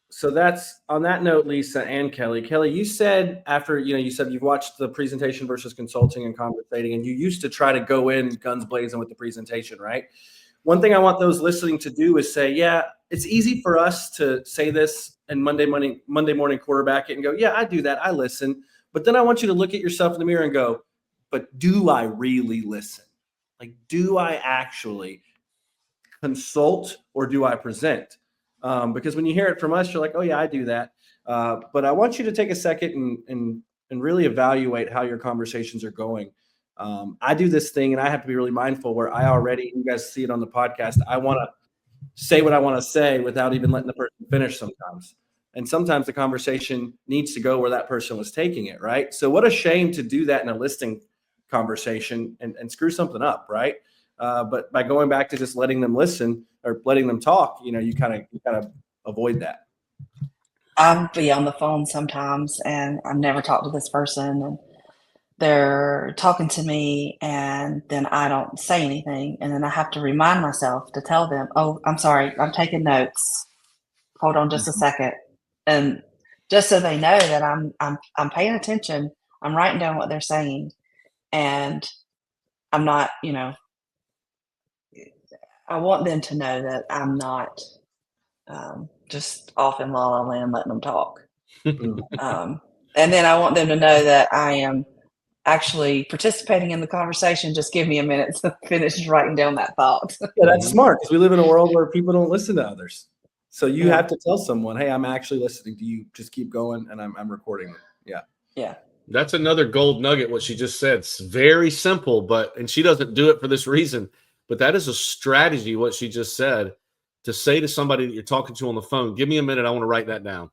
So that's on that note, Lisa and Kelly. Kelly, you said after, you said you've watched the presentation versus consulting and conversating, and you used to try to go in guns blazing with the presentation, right? One thing I want those listening to do is say, yeah, it's easy for us to say this and Monday morning quarterback it and go, yeah, I do that. I listen. But then I want you to look at yourself in the mirror and go, but do I really listen? Like, do I actually consult or do I present? Because when you hear it from us, you're like, oh yeah, I do that. But I want you to take a second and really evaluate how your conversations are going. I do this thing and I have to be really mindful where you guys see it on the podcast. I want to say what I want to say without even letting the person finish sometimes. And sometimes the conversation needs to go where that person was taking it. Right. So what a shame to do that in a listing conversation and screw something up. Right. But by going back to just letting them listen or letting them talk, you kind of avoid that. I'll be on the phone sometimes and I've never talked to this person and they're talking to me and then I don't say anything. And then I have to remind myself to tell them, oh, I'm sorry, I'm taking notes. Hold on just a second. And just so they know that I'm paying attention, I'm writing down what they're saying. And I'm not, I want them to know that I'm not just off in La La Land letting them talk. And then I want them to know that I am actually participating in the conversation. Just give me a minute to finish writing down that thought. Yeah, that's smart, because we live in a world where people don't listen to others. So you have to tell someone, hey, I'm actually listening to you. Just keep going, and I'm recording it. Yeah. Yeah. That's another gold nugget, what she just said. It's very simple, and she doesn't do it for this reason, but that is a strategy, what she just said, to say to somebody that you're talking to on the phone, give me a minute, I want to write that down.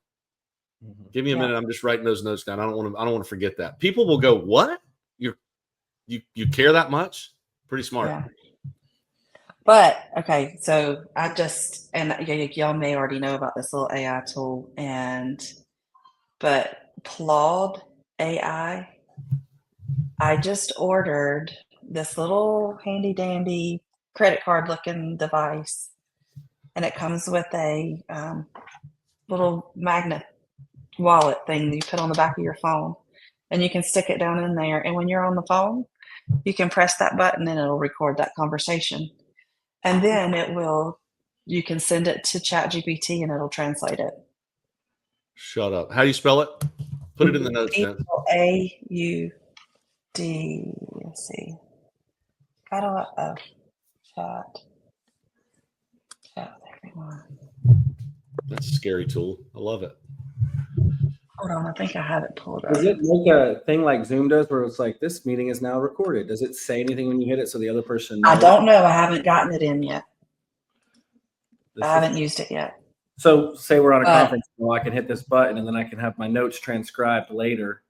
Give me a minute, I'm just writing those notes down. I don't want to forget that. People will go, what? You care that much? Pretty smart. Yeah. But okay, so I just, and y'all may already know about this little AI tool, but Claude AI, I just ordered this little handy dandy credit card looking device, and it comes with a little magnet wallet thing that you put on the back of your phone, and you can stick it down in there, and when you're on the phone, you can press that button and it'll record that conversation. And then you can send it to ChatGPT and it'll translate it. Shut up. How do you spell it? Put it in the notes. AUD. Let's see. Chat everyone. That's a scary tool. I love it. Hold on, I think I have it pulled up. Does it make a thing like Zoom does where it's like, this meeting is now recorded? Does it say anything when you hit it so the other person knows? I don't know. I haven't gotten it in yet. I haven't used it yet. So say we're on a conference call, I can hit this button and then I can have my notes transcribed later.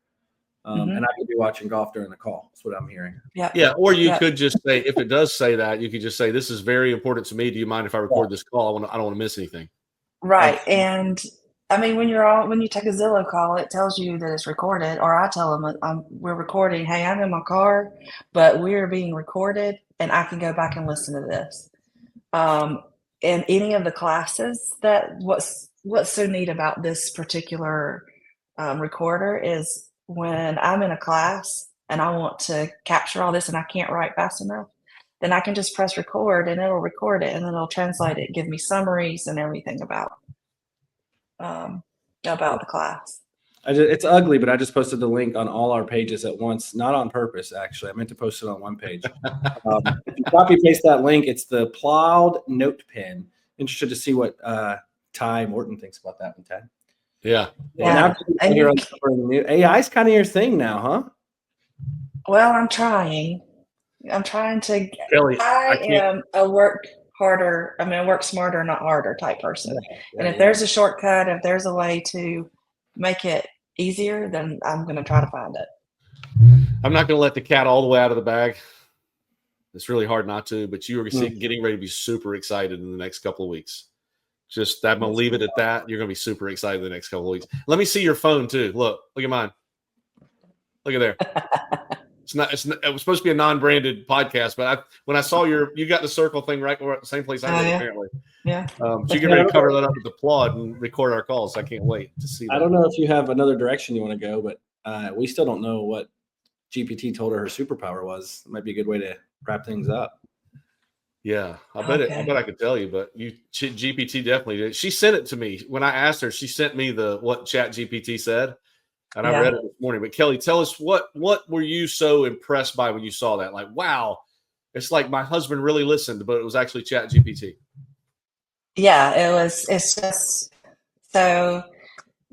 And I could be watching golf during the call. That's what I'm hearing. Yeah. Or you could just say, if it does say that, you could just say, this is very important to me. Do you mind if I record this call? I don't want to miss anything. Right. And I mean, when you take a Zillow call, it tells you that it's recorded, or I tell them we're recording. Hey, I'm in my car, but we're being recorded, and I can go back and listen to this. In any of the classes, what's so neat about this particular recorder is when I'm in a class and I want to capture all this and I can't write fast enough, then I can just press record and it'll record it and then it'll translate it, give me summaries and everything about the class. It's ugly, but I just posted the link on all our pages at once, not on purpose, actually. I meant to post it on one page. If you copy paste that link, it's the Plowed Note Pen. Interested to see what Ty Morton thinks about that one, Ted. Yeah. Now AI is kind of your thing now, huh? Well, I'm trying to. Kellie, I am a work smarter, not harder type person. And if there's a shortcut, if there's a way to make it easier, then I'm going to try to find it. I'm not going to let the cat all the way out of the bag. It's really hard not to, but you are getting ready to be super excited in the next couple of weeks. Just I'm going to leave it at that. You're going to be super excited in the next couple of weeks. Let me see your phone too. Look at mine. Look at there. It was supposed to be a non-branded podcast, but when I saw you got the circle thing right at the same place I did, apparently. Yeah. So you get ready to cover that up with the Plod and record our calls. I can't wait to see that. I don't know if you have another direction you want to go, but we still don't know what GPT told her superpower was. It might be a good way to wrap things up. Yeah, I bet I could tell you, but GPT definitely did. She sent it to me when I asked her. She sent me what ChatGPT said, and I read it this morning. But Kellie, tell us what were you so impressed by when you saw that? Like, wow, it's like my husband really listened, but it was actually ChatGPT. Yeah, it was. It's just so.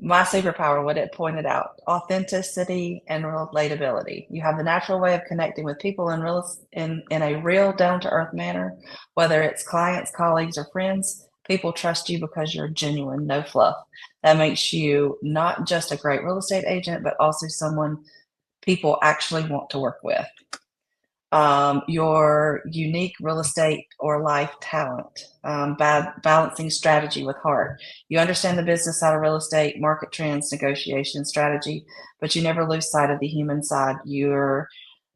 My superpower, what it pointed out, authenticity and relatability. You have the natural way of connecting with people in a real down-to-earth manner, whether it's clients, colleagues, or friends. People trust you because you're genuine, no fluff. That makes you not just a great real estate agent, but also someone people actually want to work with. Your unique real estate or life talent, balancing strategy with heart. You understand the business side of real estate, market trends, negotiation, strategy, but you never lose sight of the human side. You're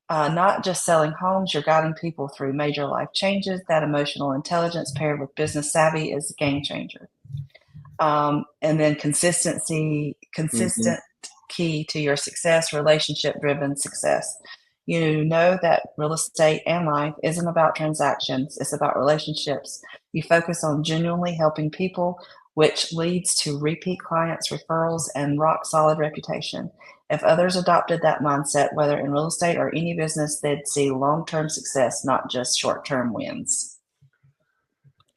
not just selling homes, you're guiding people through major life changes. That emotional intelligence paired with business savvy is a game changer. And then consistent key to your success, relationship-driven success. You know that real estate and life isn't about transactions, it's about relationships. You focus on genuinely helping people, which leads to repeat clients, referrals, and rock solid reputation. If others adopted that mindset, whether in real estate or any business, they'd see long term success, not just short term wins.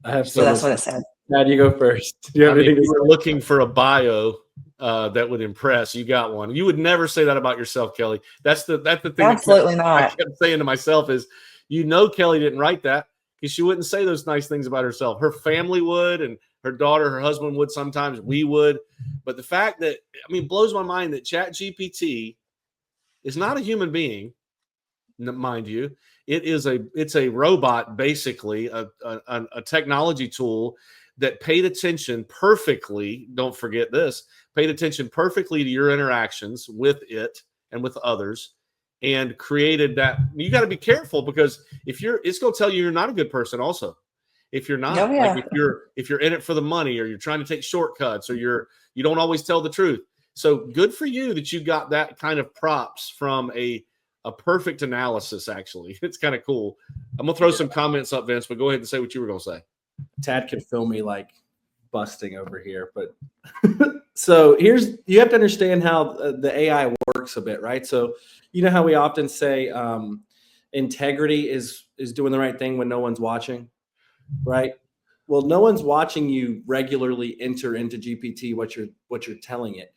I have so that's what it said. How do you go first? Do you have anything? You were looking for a bio that would impress. You got one. You would never say that about yourself, Kelly. That's the thing. Absolutely not. I kept saying to myself is, Kelly didn't write that because she wouldn't say those nice things about herself. Her family would, and her daughter, her husband would sometimes. We would. But the fact that, it blows my mind that ChatGPT is not a human being, mind you. It's a robot, basically, a technology tool that paid attention perfectly, don't forget this, paid attention perfectly to your interactions with it and with others, and created that. You got to be careful, because it's going to tell you you're not a good person also. If you're not, like if you're in it for the money, or you're trying to take shortcuts, or you don't always tell the truth. So good for you that you got that kind of props from a perfect analysis. Actually, it's kind of cool. I'm gonna throw some comments up, Vince, but go ahead and say what you were gonna say. Tad can feel me like busting over here, but so you have to understand how the AI works a bit, right? So you know how we often say integrity is doing the right thing when no one's watching, right? Well, no one's watching you regularly enter into GPT what you're telling it.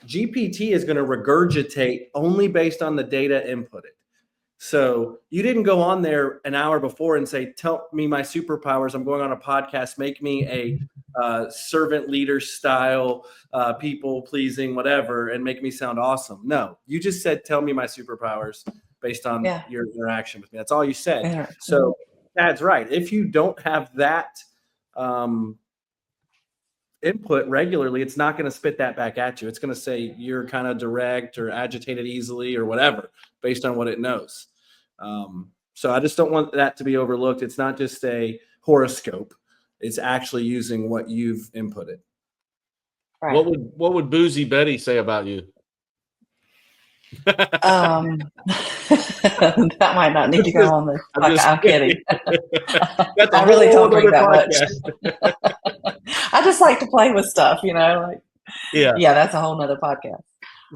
GPT is going to regurgitate only based on the data inputted. So you didn't go on there an hour before and say, tell me my superpowers. I'm going on a podcast. Make me a servant leader style, people pleasing, whatever, and make me sound awesome. No, you just said, tell me my superpowers based on your interaction with me. That's all you said. Yeah. So that's right. If you don't have that input regularly, it's not going to spit that back at you. It's going to say you're kind of direct or agitated easily or whatever based on what it knows. So I just don't want that to be overlooked. It's not just a horoscope. It's actually using what you've inputted. Right. What would Boozy Betty say about you? That might not need to go on the podcast. I'm kidding. I really don't drink that much. I just like to play with stuff, Yeah, that's a whole nother podcast.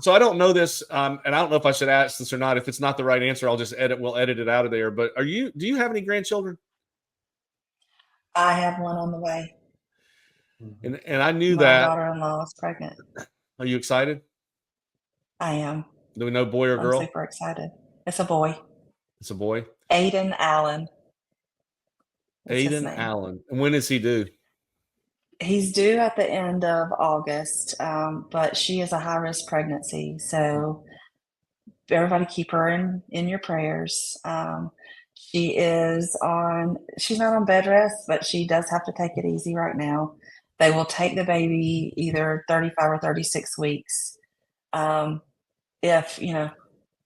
So I don't know this, and I don't know if I should ask this or not. If it's not the right answer, we'll edit it out of there. But do you have any grandchildren? I have one on the way. And I knew My that. My daughter-in-law is pregnant. Are you excited? I am. Do we know boy or girl? I'm super excited. It's a boy. It's a boy? Aiden Allen. Aiden Allen. And when is he due? He's due at the end of August, but she is a high-risk pregnancy. So everybody keep her in your prayers. She's not on bed rest, but she does have to take it easy right now. They will take the baby either 35 or 36 weeks. If,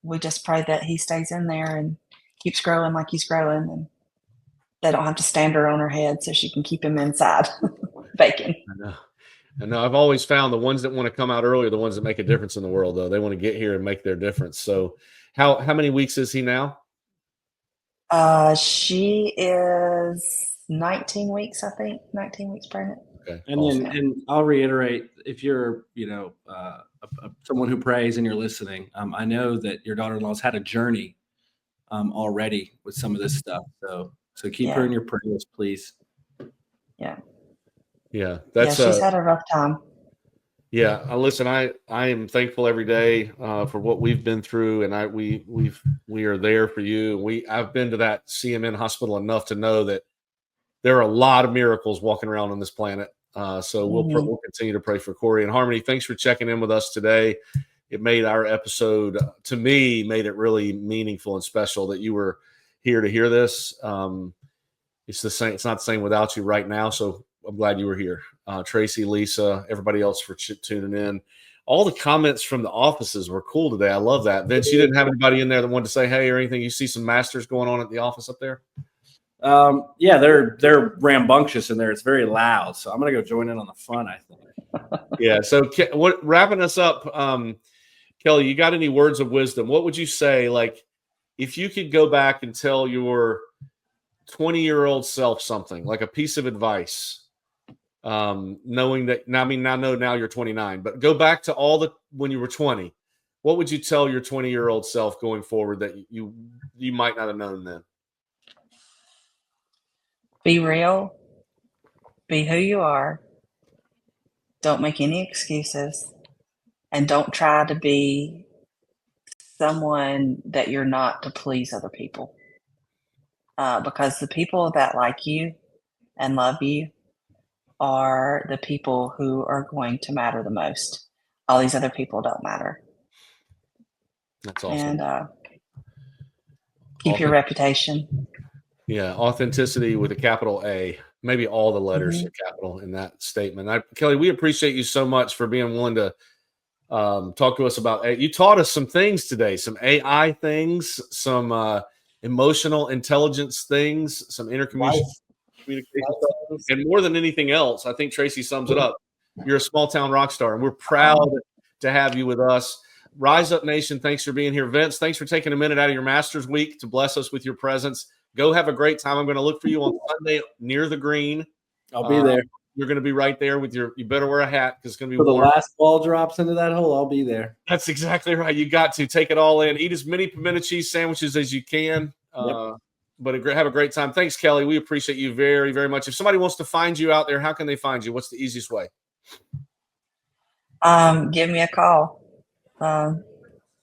we just pray that he stays in there and keeps growing like he's growing, and they don't have to stand her on her head so she can keep him inside baking. I know. I've always found the ones that want to come out early are the ones that make a difference in the world, though. They want to get here and make their difference. So how many weeks is he now? She is 19 weeks, I think. 19 weeks pregnant. Okay. And I'll reiterate, if you're, someone who prays and you're listening, I know that your daughter-in-law's had a journey already with some of this stuff. So keep her in your prayers, please. Yeah. Yeah. She's had a rough time. Yeah. Listen, I am thankful every day for what we've been through, and we are there for you. I've been to that CMN hospital enough to know that there are a lot of miracles walking around on this planet. So we'll continue to pray for Corey and Harmony. Thanks for checking in with us today. It made our episode, to me, made it really meaningful and special that you were here to hear this. It's the same. It's not the same without you right now. So I'm glad you were here. Tracy, Lisa, everybody else for tuning in. All the comments from the offices were cool today. I love that. Vince, you didn't have anybody in there that wanted to say hey or anything? You see some masters going on at the office up there? Yeah, they're rambunctious in there. It's very loud. So I'm going to go join in on the fun, I think. Yeah. So wrapping us up, Kelly, you got any words of wisdom? What would you say? Like, if you could go back and tell your 20-year-old self something, like a piece of advice, knowing that, I mean, I know now you're 29, but go back to when you were 20, what would you tell your 20-year-old self going forward that you might not have known then? Be real. Be who you are. Don't make any excuses. And don't try to be someone that you're not to please other people. Because the people that like you and love you are the people who are going to matter the most. All these other people don't matter. That's awesome. And keep your reputation. Yeah, authenticity with a capital A. Maybe all the letters are capital in that statement. Kellie, we appreciate you so much for being willing to talk to us about. You taught us some things today, some AI things, some emotional intelligence things, some communication stuff, and more than anything else, I think Tracy sums it up. You're a small town rock star, and we're proud to have you with us. Rise Up Nation, thanks for being here. Vince, thanks for taking a minute out of your Masters week to bless us with your presence. Go have a great time. I'm going to look for you on Sunday near the green. I'll be there. You're going to be right there with you better wear a hat because it's going to be warm. The last ball drops into that hole, I'll be there. That's exactly right. You got to take it all in. Eat as many pimento cheese sandwiches as you can. But have a great time. Thanks, Kellie. We appreciate you very, very much. If somebody wants to find you out there, how can they find you? What's the easiest way? Give me a call.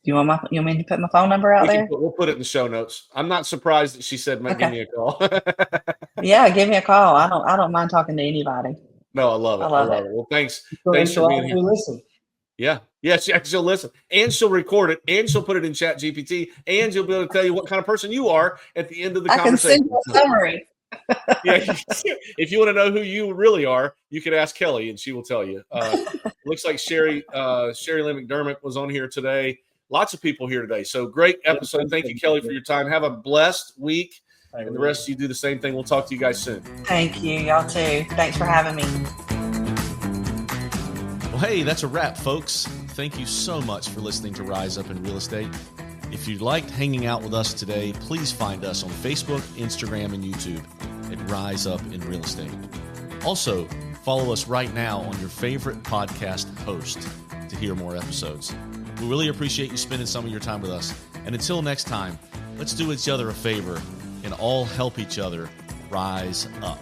You want me to put my phone number out there? We'll put it in the show notes. I'm not surprised that she said, give me a call. Yeah, give me a call. I don't mind talking to anybody. No, I love it. I love it. Well, thanks for being here. Listen. Yeah, she'll listen, and she'll record it, and she'll put it in ChatGPT, and she'll be able to tell you what kind of person you are at the end of the conversation. I can send you a summary. Yeah, if you want to know who you really are, you can ask Kellie, and she will tell you. Looks like Sherry Lynn McDermott was on here today. Lots of people here today. So great episode. Thank you, Kellie, for your time. Have a blessed week. And the rest of you do the same thing. We'll talk to you guys soon. Thank you. Y'all too. Thanks for having me. Well, hey, that's a wrap, folks. Thank you so much for listening to Rise Up in Real Estate. If you liked hanging out with us today, please find us on Facebook, Instagram, and YouTube at Rise Up in Real Estate. Also, follow us right now on your favorite podcast host to hear more episodes. We really appreciate you spending some of your time with us. And until next time, let's do each other a favor and all help each other rise up.